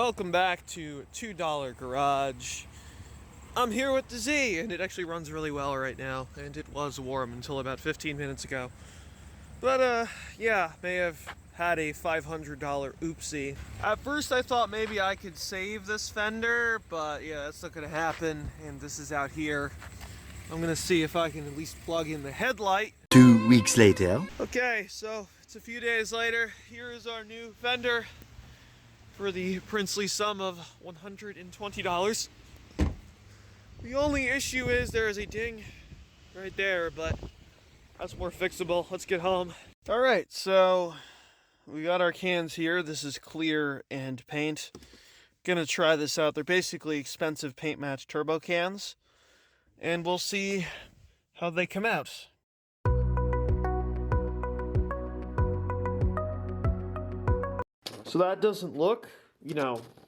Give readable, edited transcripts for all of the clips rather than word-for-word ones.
Welcome back to $2 Garage. I'm here with the Z, and it actually runs really well right now, and it was warm until about 15 minutes ago. But, yeah, may have had a $500 oopsie. At first I thought maybe I could save this fender, but yeah, that's not gonna happen, and this is out here. I'm gonna see if I can at least plug in the headlight. 2 weeks later. Okay, so it's a few days later. Here is our new fender for the princely sum of $120. The only issue is there is a ding right there, but that's more fixable. Let's get home. All right, so we got our cans here. This is clear and paint. Gonna try this out. They're basically expensive paint match turbo cans, and we'll see how they come out. So that doesn't look,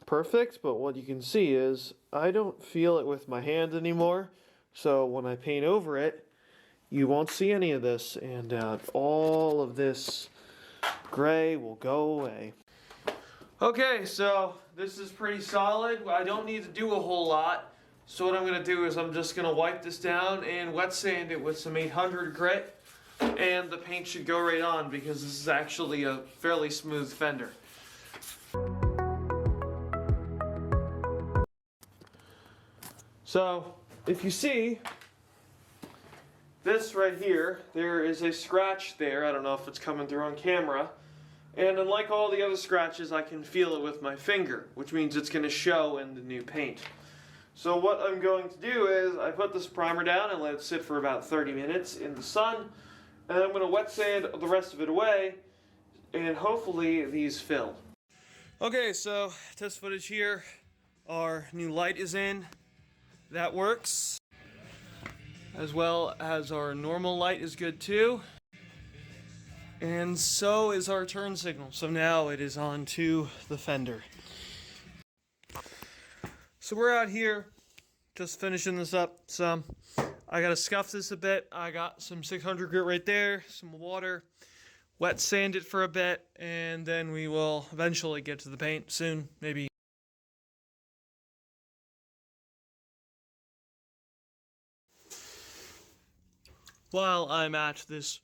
perfect, but what you can see is I don't feel it with my hand anymore. So when I paint over it, you won't see any of this, and all of this gray will go away. Okay, so this is pretty solid. I don't need to do a whole lot. So what I'm going to do is I'm just going to wipe this down and wet sand it with some 800 grit, and the paint should go right on because this is actually a fairly smooth fender. So, if you see this right here, there is a scratch there. I don't know if it's coming through on camera. And unlike all the other scratches, I can feel it with my finger, which means it's going to show in the new paint. So what I'm going to do is I put this primer down and let it sit for about 30 minutes in the sun. And I'm going to wet sand the rest of it away, and hopefully these fill. Okay, so test footage here. Our new light is in. That works. As well as our normal light is good too. And so is our turn signal. So now it is on to the fender. So we're out here just finishing this up some. I gotta scuff this a bit. I got some 600 grit right there, some water, wet sand it for a bit, and then we will eventually get to the paint soon, maybe. While I'm at this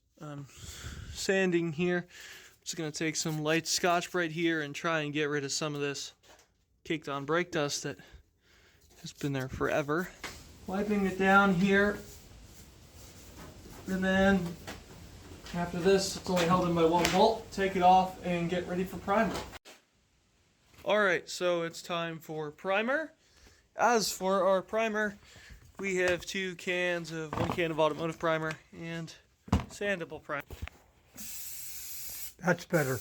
sanding here, I'm just going to take some light Scotch-Brite here and try and get rid of some of this caked on brake dust that has been there forever. Wiping it down here, and then after this, it's only held in by one bolt. Take it off and get ready for primer. Alright, so it's time for primer. As for our primer, we have one can of automotive primer and sandable primer. That's better.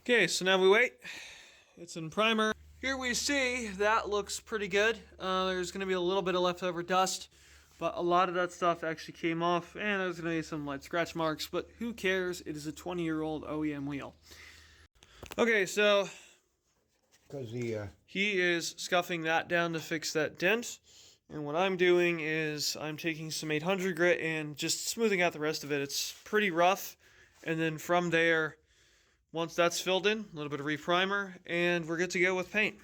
Okay, so now we wait. It's in primer. Here we see that looks pretty good. There's going to be a little bit of leftover dust, but a lot of that stuff actually came off, and there's going to be some light scratch marks, but who cares? It is a 20-year-old OEM wheel. Okay, so he is scuffing that down to fix that dent, and what I'm doing is I'm taking some 800 grit and just smoothing out the rest of it. It's pretty rough, and then from there, once that's filled in, a little bit of reprimer, and we're good to go with paint.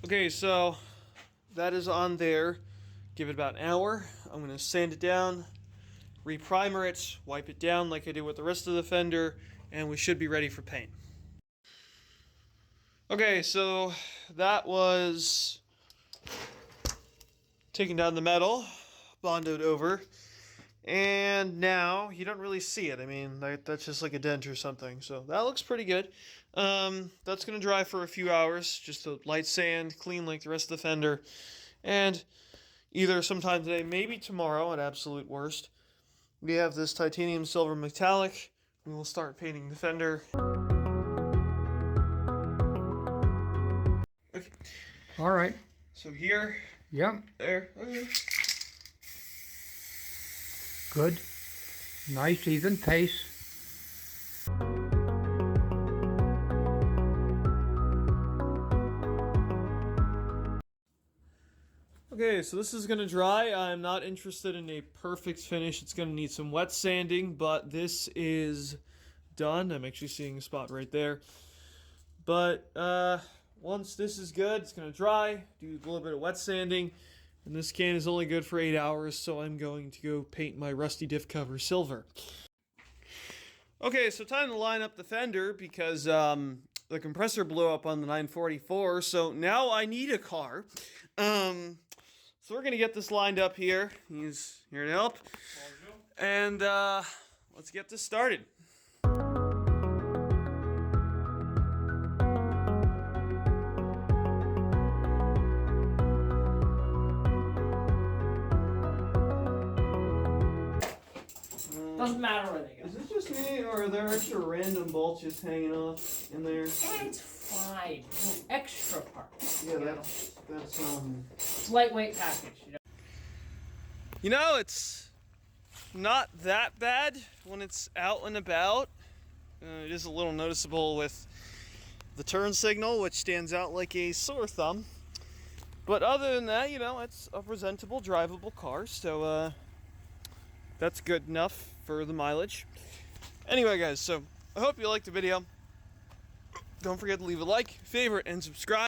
Okay, so that is on there. Give it about an hour. I'm going to sand it down, reprimer it, wipe it down like I did with the rest of the fender, and we should be ready for paint. Okay, so that was taking down the metal, bonded over. And now, you don't really see it. I mean, that's just like a dent or something. So that looks pretty good. That's going to dry for a few hours. Just a light sand, clean like the rest of the fender. And either sometime today, maybe tomorrow at absolute worst, we have this titanium silver metallic. We will start painting the fender. quick. All right. So here, Yep. there. Okay. Good. Nice even pace. Okay, so this is gonna dry. I'm not interested in a perfect finish. It's gonna need some wet sanding, but this is done. I'm actually seeing a spot right there. But once this is good, it's gonna dry, do a little bit of wet sanding, and this can is only good for 8 hours, so I'm going to go paint my rusty diff cover silver. Okay, so time to line up the fender because the compressor blew up on the 944, so now I need a car. So we're gonna get this lined up here. He's here to help. And let's get this started. Doesn't matter where they go. Is it just me, or are there extra random bolts just hanging off in there? It's fine. Extra parts. Yeah, that's It's lightweight package. You know, it's not that bad when it's out and about. It is a little noticeable with the turn signal, which stands out like a sore thumb. But other than that, you know, it's a presentable, drivable car, so that's good enough for the mileage. Anyway, guys, so I hope you liked the video. Don't forget to leave a like, favorite, and subscribe.